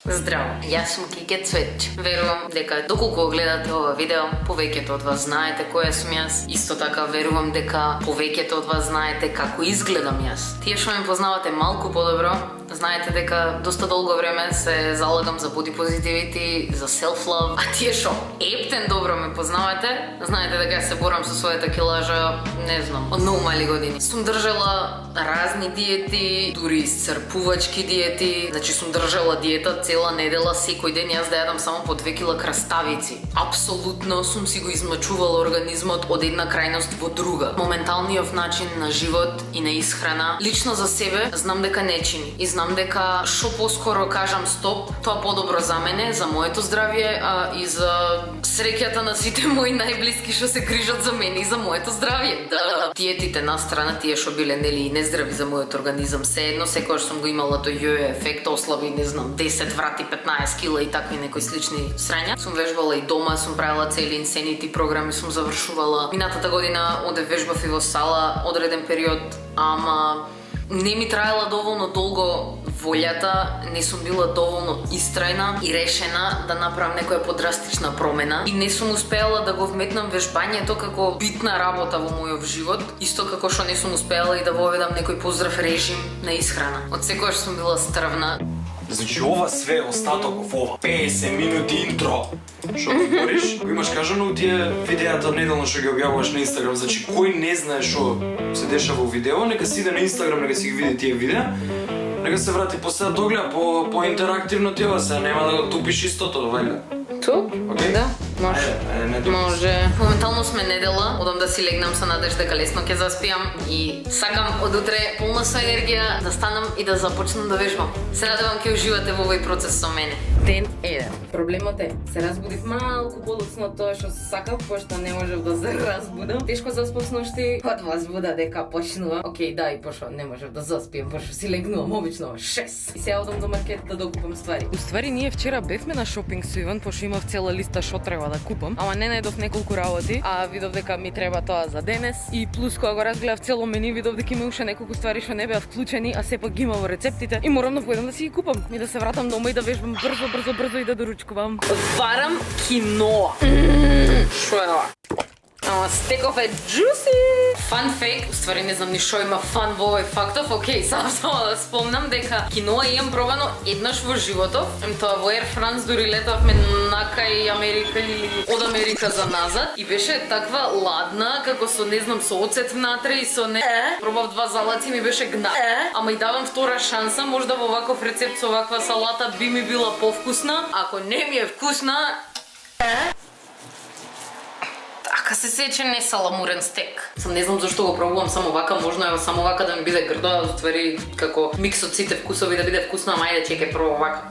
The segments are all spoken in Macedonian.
Здраво, јас сум Кике Цветче. Верувам дека доколку гледате ова видео, повеќето од вас знаете која сум јас. Исто така верувам дека повеќето од вас знаете како изгледам јас. Тие што ме познавате малку подобро, знаете дека доста долго време се залагам за body positivity, за self-love, а тие што ептен добро ме познавате, знаете дека се борам со својата килажа, не знам, од многу мали години. Сум држала разни диети, дури исцрпувачки диети, значи сум држала диета цела недела, секој ден јас да јадам само по 2 кила краставици. Апсолутно сум си го измачувала организмот од една крајност во друга. Моменталниот начин на живот и на исхрана, лично за себе, знам дека не чини. И знам дека што поскоро кажам стоп, тоа подобро за мене, за моето здравје, и за среќата на сите мои најблиски што се грижат за мене и за моето здравје. Да, диетите на страна, тие што биле нели и нездрави за мојот организам, се едно, секогаш сум го имала тој јојо ефект, ослаби, не знам, 10 врати 15 кила и такви некои слични срања. Сум вежбала и дома, сум правила цели инсенити програми, сум завршувала. Минатата година оде вежбав и во сала одреден период, ама не ми траела доволно долго волјата, не сум била доволно истрајна и решена да направам некоја подрастична промена и не сум успеала да го вметнам вежбањето како битна работа во мојот живот, исто како што не сум успеала и да воведам некој поздрав режим на исхрана. Од секогаш сум била стрвна. Значи ова све остаток во ова 50 минути интро што говориш, го имаш кажано тие видеата неделно што ги објавуваш на Инстаграм. Значи кој не знае што се дешава во видео, нека си иде на Инстаграм, нека си ги види тие видеа, нека се врати после да догледа по интерактивно тела, се нема да го тупиш истото, вајда. Туп? Okay. Да, може. Ајде, Може. Моментално сме недела, одам да си легнам со надежда дека лесно ќе заспијам и сакам од утре полна со енергија да станам и да започнам да вежбам. Се надевам ќе уживате во овој процес со мене. Ден 1. Проблемот е, се разбудив малку подоцна од тоа што сакав, пошто не можев да се разбудам. Тешко заспав сношти, од возбуда дека почнува. Океј, да, и пошто не можев да заспиам, пошто си легнувам обично 6. И сега одам до маркет да докупам ствари. Уствари ние вчера бевме на шопинг со Иван, пошто имав цела листа што треба да купам, ама не најдов неколку работи, а видов дека ми треба тоа за денес и плюс кога го разгледав цело меню, видов дека има уште неколку ствари што не беа вклучени, а сепак ги има во рецептите и морам да појдам да си ги купам и да се вратам дома и да вежбам брзо и да доручкувам. Отварам киноа. Шо е ова? Ама стеков е juicy! Fun fact, уствари не знам ни шо има фан во овој фактов, окей, само да спомнам дека киноа имам пробано еднаш во животов, тоа во Air France дури летавме накај Америка или од Америка за назад и беше таква ладна, како со не знам со оцет внатре и со не... Пробав 2 залаци ми беше гна. Ама и давам втора шанса, можда во ваков рецепт со ваква салата би ми била повкусна, ако не ми е вкусна... Така се сече не саламурен стек. Сам не знам зашто го пробувам само вака, можно е само вака да ми биде грдо, а уствари како микс од сите вкусови да биде вкусно, ама ајде чекај прво вака.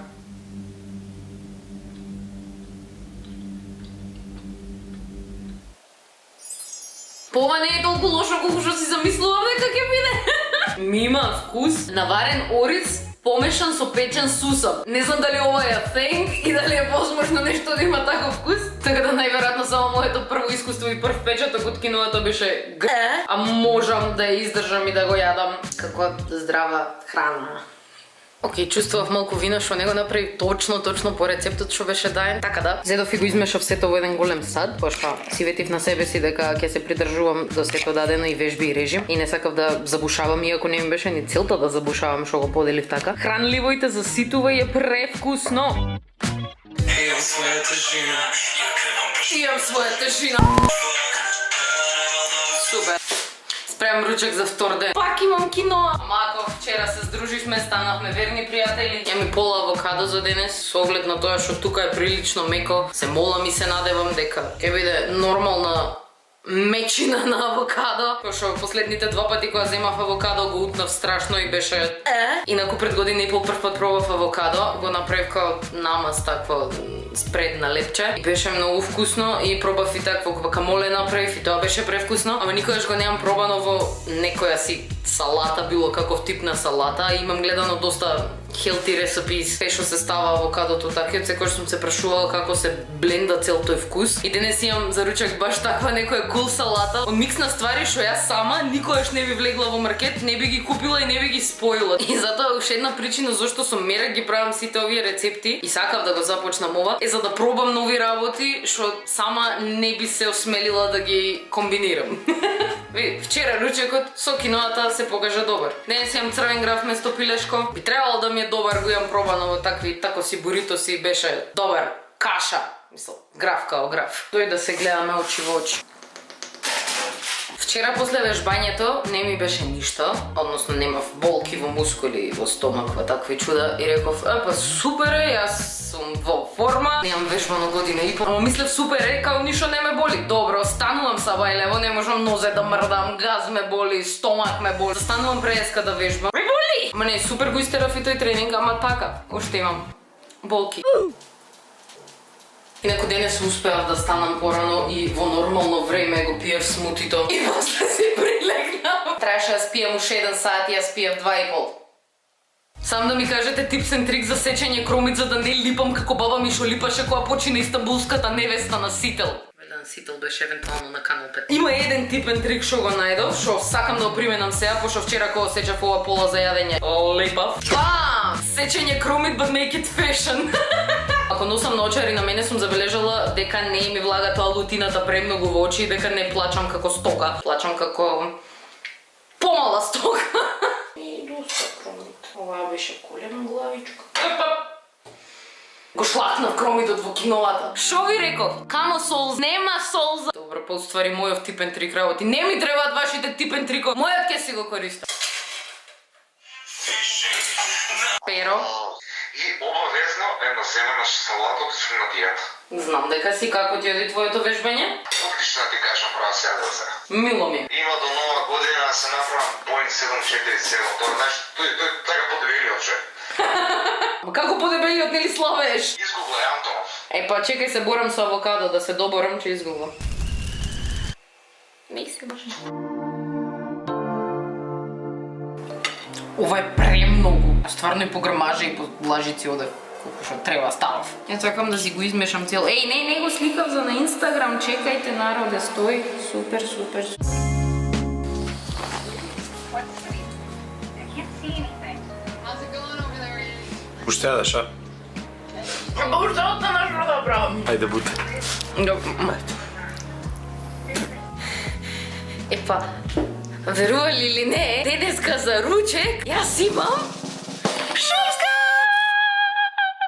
Ова не е толку лошо колку што си замислував дека ќе биде. Ми има вкус на варен ориз помешан со печен сусап. Не знам дали ова е thing и дали е возможно нешто да има таков вкус. Така да најверојатно само моето прво искуство и прв печаток од киноато беше а можам да ја издржам и да го јадам како здрава храна. Океј, чувствував малку вино што не го направи точно по рецептот што беше даен. Така да, зедов и го измешав сето во еден голем сад, пошто си ветив на себе си дека ќе се придржувам до сето дадено и вежби и режим и не сакав да забушавам, иако не ми беше ни целта да забушавам што го поделив така. Хранливо и те заситува и е превкусно. Имам своја тежина. Супер. Спремам ручек за втор ден. Пак имам кино. Ама ако вчера се здруживме, станавме верни пријатели. Ја ми пола авокадо за денес, со оглед на тоа што тука е прилично меко. Се молам и се надевам дека ќе биде нормална мечина на авокадо. Пошто последните 2 пати кога земав авокадо го утнав страшно и беше Инаку пред година и пол прв пат пробав авокадо, го направив као намаз такво спред на лепче и беше многу вкусно и пробав и такво гвакамоле направив и тоа беше превкусно, ама никогаш го немам пробано во некоја си салата, било каков тип на салата. Имам гледано доста healthy recipes, кај што се става авокадото така, секогаш сум се прашувала како се бленда цел тој вкус. И денес имам за ручек баш таква некоја кул салата од микс на ствари што јас сама никогаш не би влегла во маркет, не би ги купила и не би ги споила. И затоа уште една причина зашто со мерак ги правам сите овие рецепти и сакав да го започнам ова е за да пробам нови работи што сама не би се осмелила да ги комбинирам. Вчера ручекот со киноата се покажа добар. Денес имам црвен граф место пилешко. Би требало да ми е добар, го имам пробано во такви такоси буритоси, беше добар. Каша, мисл, граф као граф. Тој да се гледаме очи во очи. Вчера после вежбањето не ми беше ништо, односно немав болки во мускули, во стомак, во такви чуда и реков, па супер е, јас сум во форма, немам вежбано година и пол, мислев супер е, као ништо не ме боли. Добро, станувам саба и лево, не можам нозе да мрдам, газ ме боли, стомак ме боли. Станувам преска да вежбам. Ме боли! Ма не, супер го истерав и тој тренинг, ама така, уште имам болки. Инаку денес успеав да станам порано и во нормално време го пиев смутито и после си прилегнав. Траеше да спием уште 1 сат и ја спиев 2,5. Сам да ми кажете типсен трик за сечење кромит за да не липам како баба ми што липаше кога почина Истанбулската невеста на Сител. Велен Сител беше евентуално на Канал 5. Има еден типен трик што го најдов, што сакам да го применам сега, пошто вчера кога сечав ова пола за јадење, лепав. Сечење кромит but make it fashion. Ако носам наочари, на мене сум забележала дека не ми влага тоа лутината премногу во очи и дека не плачам како стока. Плачам како помала стока. И доста кромит. Ова беше голема главичка. Го шлахнав кромитот во киновата. Шо ви реков? Камо солз, нема солза. Добро, па уствари мојов типен трик работи. Не ми требаат вашите типен трико. Мојот ќе си го користам. Перо. И обавезно една семена салата од сум на диета. Знам дека си, како ти оди твоето вежбање? Одлично ти кажам, права сега да се. Мило ми. Има до нова година да се направам Boeing 747. Тоа знаеш, тој така подебелиот човек. Ма како подебелиот нели слабееш? Изгуглај Антонов. Па чекај се борам со авокадо, да се доборам, че изгуглам. Не се баш. Ова е премногу. Стварно и по грамажа и по лажици оде колку што треба ставав. Ја сакам да си го измешам цел. Еј, не го сликав за на Инстаграм, чекајте народе, стои. Супер, супер. Уште јадеш, а? Уште останаш да правам. Ајде буте. Епа, верували или не, денеска за ручек јас имам шопска!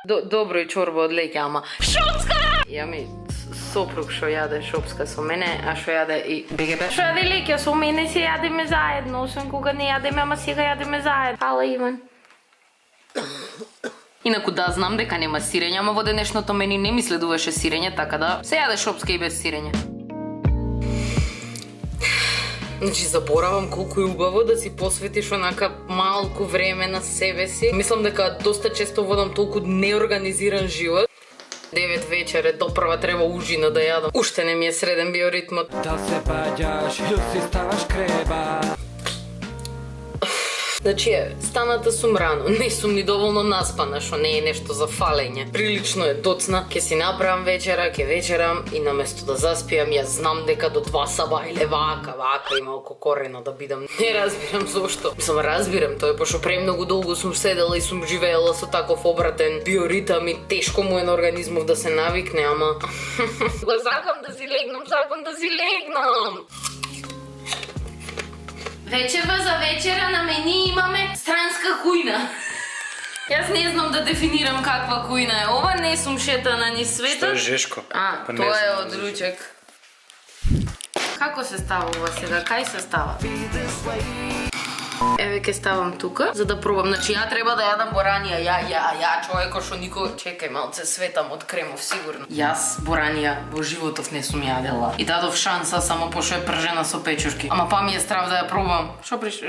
Добро и чорба од леќа, ама шопска! Ја ми сопруг што јаде шопска со мене, а што јаде и БГБ. Што јаде леќа со мене, се јадеме заедно, освен кога не јадеме, ама сега јадеме заедно. Ала Иван. Инаку да, знам дека нема сирење, ама во денешното мени не ми следуваше сирење, така да се јаде шопска и без сирење. Значи, заборавам колку е убаво да си посветиш онака малку време на себе си. Мислам дека доста често водам толку неорганизиран живот. 9 вечере, допрва треба ужина да јадам. Уште не ми е среден биоритмот. Да се паѓаш или си ставаш креба. Значи, станата сум рано, не сум ни доволно наспана, што не е нешто за фалење. Прилично е доцна, ке си направам вечера, ке вечерам и наместо да заспијам, јас знам дека до 2 саба или вака и малку корено да бидам. Не разбирам зошто. Мислам, разбирам, тоа е пошто премногу долго сум седела и сум живеела со таков обратен биоритам и тешко му е на организмов да се навикне, ама... Сакам да си легнам. Вечерва за вечера на мени имаме странска кујна. Јас не знам да дефинирам каква кујна е ова, не сум шетана ни света. Што е жешко? Тоа е од ручек. Како се става ова сега? Кај се става? Еве ке ставам тука за да пробам. Значи ја треба да јадам боранија. Ја човекот што никога чекај малце светам од кремов сигурно. Јас боранија во животов не сум јадела. И дадов шанса само пошто е пржена со печурки. Ама па ми е страв да ја пробам. Што приш?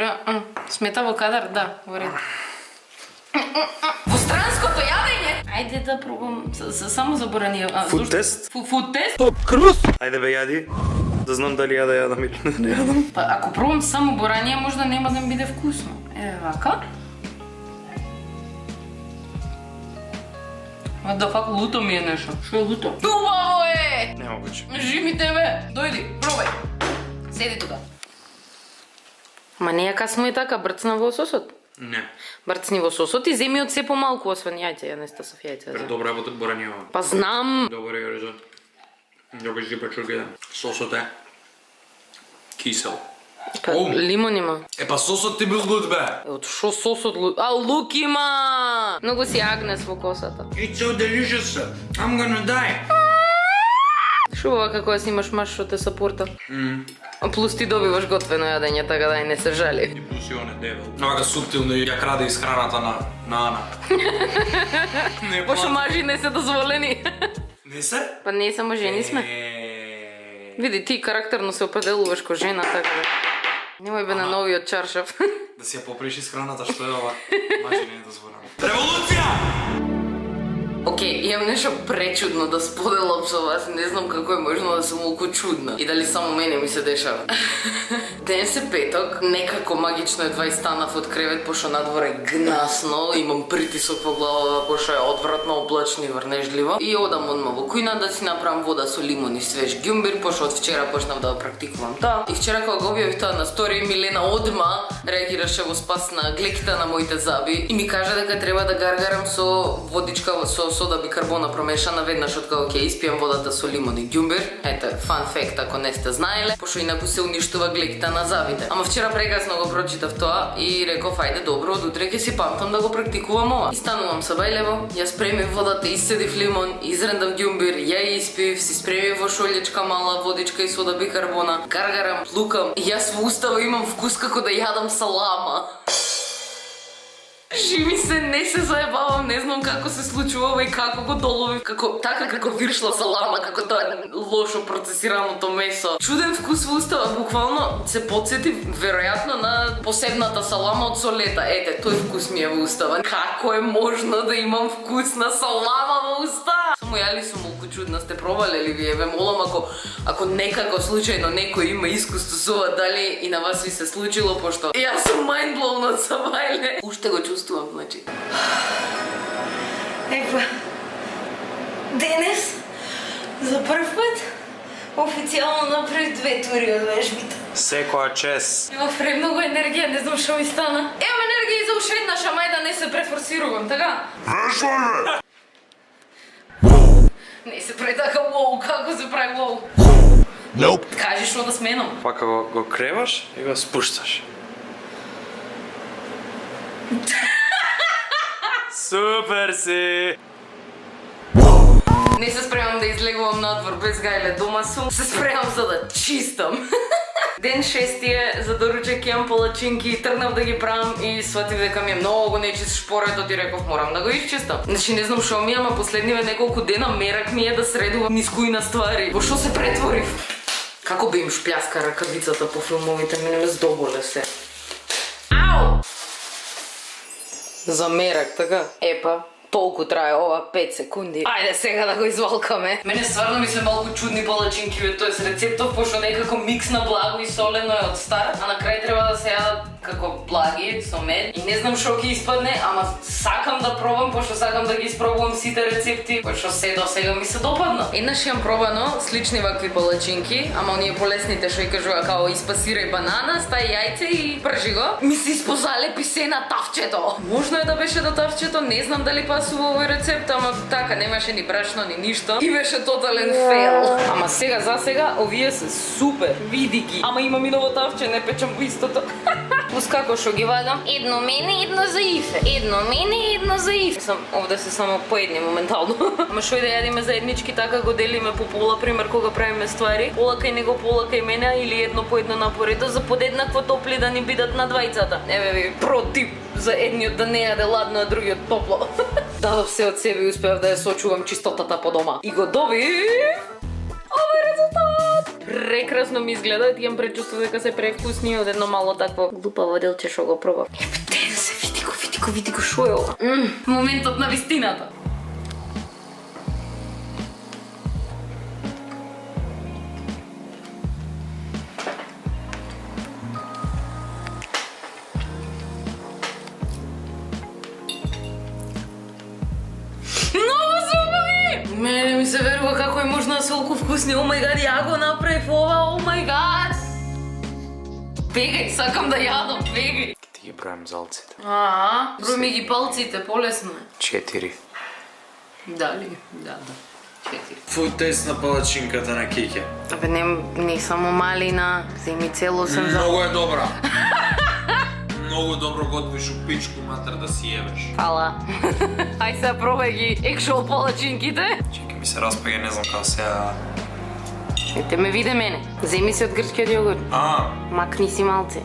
Смета во кадар? Да, во ред. Во странското јадење. Ајде да пробам само за боранија. Фуд тест? Фуд тест? Ајде бе јади. да знам дали ја да јадам или не јадам. Па ако пробам само боранија, можда нема да ми биде вкусно. Вака. А да фак луто ми е нешто. Што е луто? Убаво е! Нема вече. Жими тебе! Дојди, пробај. Седи тука. Ма не јака смо и така, брцна во сосот. Не. Брцни во сосот и земи од се помалку, освен јајце, ја не стасав јајце. Да. Добра работа борањева. Па знам. Добар е резон. Добар ги печурки. Сосот е кисел. Па, лимон има. Е па сосот ти бил луд бе. Од шо сосот А, лук има! Многу си агнес во косата. It's so delicious. I'm gonna die. Шубава како ја снимаш маш што те сапорта. Плюс ти добиваш готвено јадење, така да и не се жали. И плюс и он е дебел. Нога суптилно ја краде из храната на Ана. Не Пошто мажи не се дозволени. Не се? Па не само жени сме. Види, ти карактерно се определуваш ко жена, така да. Немој бе на новиот чаршаф. Да си ја попреш из храната, што е ова? Мажи не е дозволено. Револуција! Океј, имам нешто пречудно да споделам со вас, не знам како е можно да сум толку чудна и дали само мене ми се дешава. Денес е петок, некако магично едва и станав од кревет, пошто надвор е гнасно, имам притисок во главата, пошто е одвратно, облачно и врнежливо. И одам одма во кујна да си направам вода со лимон и свеж ѓумбир, пошто од вчера почнав да го практикувам тоа. И вчера кога го објавив тоа на стори, Милена одма реагираше во спас на глеките на моите заби и ми кажа дека треба да гаргарам со водичка со сода бикарбона промешана веднаш од кога ќе испијам водата со лимон и ѓумбир. Ете, фан факт ако не сте знаеле, пошто инаку се уништува глеките на забите. Ама вчера прекрасно го прочитав тоа и реков ајде добро, од утре ќе си памтам да го практикувам ова. И станувам со бајлево, ја спремив водата, исцедив лимон, изрендав ѓумбир, ја испив, си спремив во шолјечка мала водичка и сода бикарбона, гаргарам, лукам и јас во устава имам вкус како да јадам салама. Живи се, не се заебавам, не знам како се случува и како го доловив, како виршла салама, како тоа лошо процесираното месо. Чуден вкус во устава, буквално се потсети веројатно на посебната салама од Солета. Ете, тој вкус ми е во устава. Како е можно да имам вкус на салама во устава? Само ја ли сум малку чудна, сте пробале ли вие? Ве молам ако некако случајно некој има искуство со ова, дали и на вас ви се случило, пошто јас сум майндблоун од Сабајле. Уште го чувствувам, значи. Еква, денес, за прв пат, официјално направи 2 тури од вежбите. Секоја чест. Имав премногу енергија, не знам што ми стана. Имам енергија и за уште еднаш, ама да не се префорсирувам, така? Вежбајме! Не се прави така воу, како се прави воу? Nope. Кажи што да сменам. Пака го креваш и го спушташ. Супер си! Не се спремам да излегувам надвор без гајле, дома сум. Се спремам за да чистам. Ден 6 е, за доручек имам палачинки, тргнав да ги правам и сватив дека ми е многу нечист шпоретот и реков морам да го изчистам. Значи не знам шо ми, ама последниве неколку дена мерак ми е да средувам нискуина ствари. Во шо се претворив? Како би им шпляска ракавицата по филмовите, мене ме здоболе се. Ау! За мерак, така? Епа, толку трае ова 5 секунди. Ајде сега да го извалкаме. Мене стварно ми се малку чудни палачинки, тоест рецептов, пошто некако микс на благо и солено е од стар, а на крај треба да се јадат како благи со мед. И не знам што ќе испадне, ама сакам да пробам, пошто сакам да ги испробувам сите рецепти, пошто се до сега ми се допадна. Еднаш имам пробано слични вакви палачинки, ама оние полесните што ја кажува као испасирај банана, стај јајце и пржи го. Ми се испозалепи се на тавчето. Можно е да беше до тавчето, не знам дали пасува овој рецепт, ама така немаше ни брашно ни ништо и беше тотален фейл. Ама сега за сега овие се супер. Види ги. Ама имам и ново тавче, не печам во истото. Пус како што ги вадам? Едно мене, едно за Ифе. Едно мене, едно за Ифе. Овде се само поедни моментално. Ама што и да јадиме заеднички, така го делиме по пола, пример кога правиме ствари. Пола кај него, пола кај мене или едно по едно напоредо за подеднакво топли да ни бидат на двајцата. Еве ви протип за едниот да не јаде ладно, а другиот топло. Дадов се од себе и успеав да ја сочувам чистотата по дома. И го добив овој резултат! Прекрасно ми изгледа, имам предчувство дека се превкусни од едно мало такво глупаво делче што го пробав. Епте се, види го, шо е ова? Моментот на вистината. се верува како е можно да се толку вкусни. О мај гад, ја го направив ова, о мај гад. Бегај, сакам да јадам, бегај. Ти ги бројам залците. Број ми ги палците, полесно е. 4. Дали? Да. 4. Фуд тест на палачинката на кеќе. Абе, не само малина, земи цело съм за... Многу е добра. Многу добро готвиш у пичку, матер, да си јебеш. Фала. Ај сега пробај ги екшол палачинките. Чекай, ми се распаѓа, не знам како сега... Ете ме виде мене. Земи се од грчкиот јогурт. Макни си малце.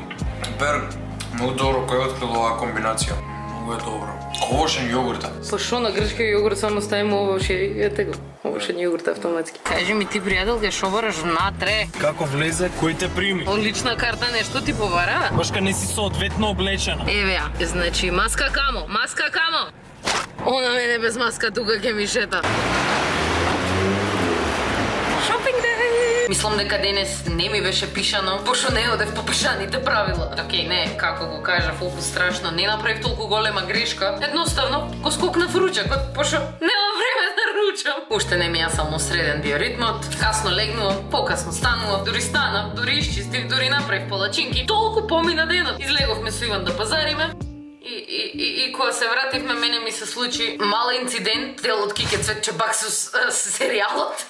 Берг, многу добро, кој открил оваа комбинација? Многу е добро. Овошен јогурта. Па шо на грчкиот јогурт само ставимо овошен, ете го. Овошен јогурт автоматски. Кажи ми ти, пријателке, шо бараш внатре? Како влезе, кој те прими? Лична карта нешто ти побара? Башка не си соодветно облечена. Еве ја, значи маска камо, маска камо. Она мене без маска тука ќе ми шета. Шопинг дей! Мислам дека денес не ми беше пишано, пошто не одев по пишаните правила. Океј, не, како го кажа, фолку страшно, не направив толку голема грешка. Едноставно, го скокнав ручекот, пошто нема време да ручам. Уште не ми ја само среден биоритмот, касно легнувам, покасно станувам, дури станав, дури исчистив, дури направив палачинки. Толку помина денот. Излеговме со Иван да пазариме. И кога се вративме, мене ми се случи мал инцидент, дел од Кике Цветче Баксус серијалот.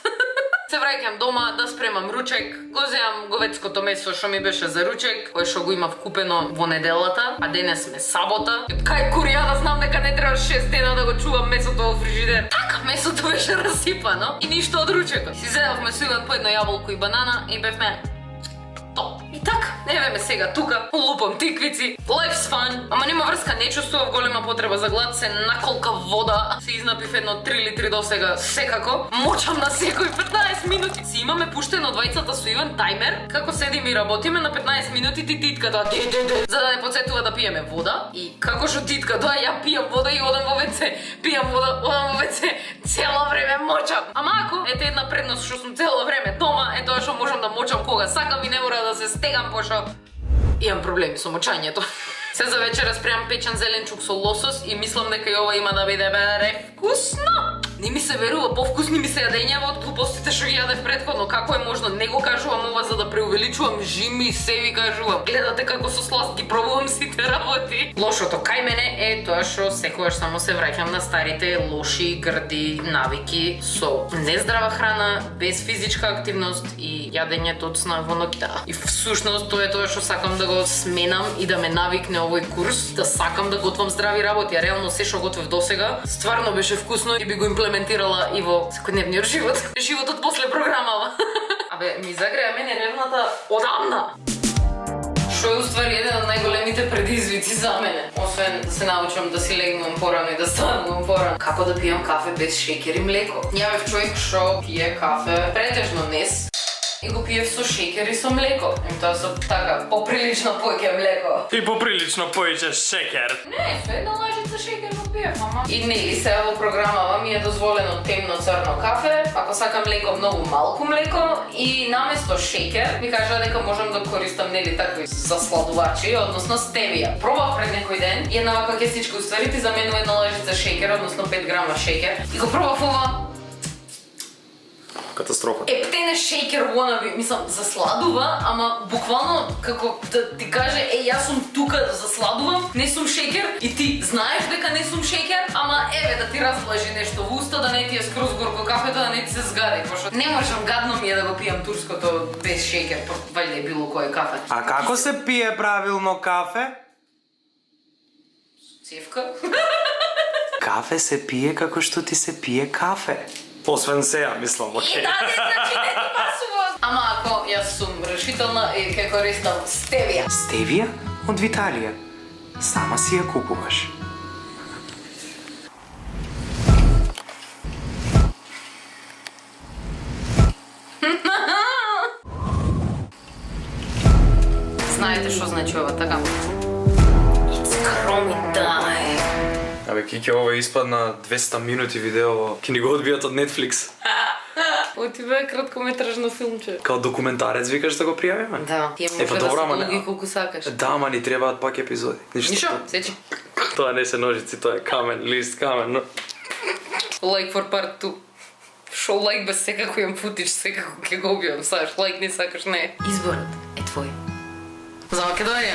Се враќам дома да спремам ручек, го земам говецкото месо што ми беше за ручек, кој што го имав купено во неделата, а денес ме сабота. Кај курија да знам дека не треба 6 дена да го чувам месото во фрижидер. Така, месото беше расипано и ништо од ручекот. Си зедовме со Иван по едно јаболко и банана и бевме топ. И така, еве ме сега тука, лупам тиквици, life's fun, ама нема врска, не чувствував голема потреба за глад, се наколка вода, се изнапив едно 3 литри до сега, секако, мочам на секој 15 минути. Си имаме пуштено двајцата со Иван таймер, како седиме и работиме на 15 минути ти титката, за да не подсетува да пиеме вода, и како што титка тоа, ја пијам вода и одам во ВЦ, пијам вода, одам во ВЦ, цело време мочам. Ама ако, ете една предност што сум цело време дома, е тоа што можам да мочам кога сакам и не мора да се стегам, пошто имам проблеми со мочањето. Се за вечера спремам печен зеленчук со лосос и мислам дека и ова има да биде бере вкусно. Не ми се верува, повкусни ми се јадењава од глупостите што ги јадев претходно. Како е можно? Не го кажувам ова за да преувеличувам, жими се ви кажувам. Гледате како со сласт ги пробувам сите работи. Лошото кај мене е тоа што секогаш само се враќам на старите лоши грди навики со нездрава храна, без физичка активност и јадењето од сна во ноќта. И всушност тоа е тоа што сакам да го сменам и да ме навикне овој курс, да сакам да готвам здрави работи, а реално се што готвев досега стварно беше вкусно и би го имплементирала и во секојдневниот живот. Животот после програмава. Абе, ми загреа мене ревната одамна. Што е уствари еден од најголемите предизвици за мене. Освен да се научам да си легнувам порано и да станувам порано. Како да пијам кафе без шеќер и млеко. Ја бев човек што пие кафе претежно днес и го пиев со шеќер и со млеко. И тоа со така поприлично поќе млеко. И поприлично појќе шеќер. Не, со една лажица шеќер го пиев, ама. И нели се во програмава ми е дозволено темно црно кафе, ако сакам млеко многу малку млеко и наместо шеќер ми кажа дека можам да користам нели такви засладувачи, односно стевија. Пробав пред некој ден и една вака кесичка уствари ти заменува една лажица шеќер, односно 5 грама шеќер. И го пробав ова. Катастрофа. Ептене шејкер wannabe, мислам, засладува, ама буквално како да ти каже, јас сум тука да засладувам, не сум шеќер и ти знаеш дека не сум шеќер, ама еве да ти разблажи нешто во уста, да не ти е скроз горко кафето, да не ти се згади, пошто не можам, гадно ми е да го пијам турското без шеќер, па вајде е било кој кафе. А како се пие правилно кафе? Цевка? Кафе се пие како што ти се пие кафе. Освен сеја, мислам, окей. Да, не, значи не ти пасува. Ама ако јас сум решителна и ќе користам стевија. Стевија од Виталија. Сама си ја купуваш. Знаете што значи ова, така? It's Chromie time. Абе, Кике, ова испадна 200 минути видео, ќе ни го одбијат од Netflix. Отива е краткометражно филмче. Као документарец викаш да го пријавиме? Да, тие може па да добро, се ама не. долги колку сакаш. Да, ама ни требаат пак епизоди. Ништо, сечи. Тоа не се ножици, тоа е камен, лист камен, но... Like for part 2. Шо лайк без секако имам футич, секако ќе го убивам, сакаш лайк, не сакаш не. Изборот е твој. За Македонија.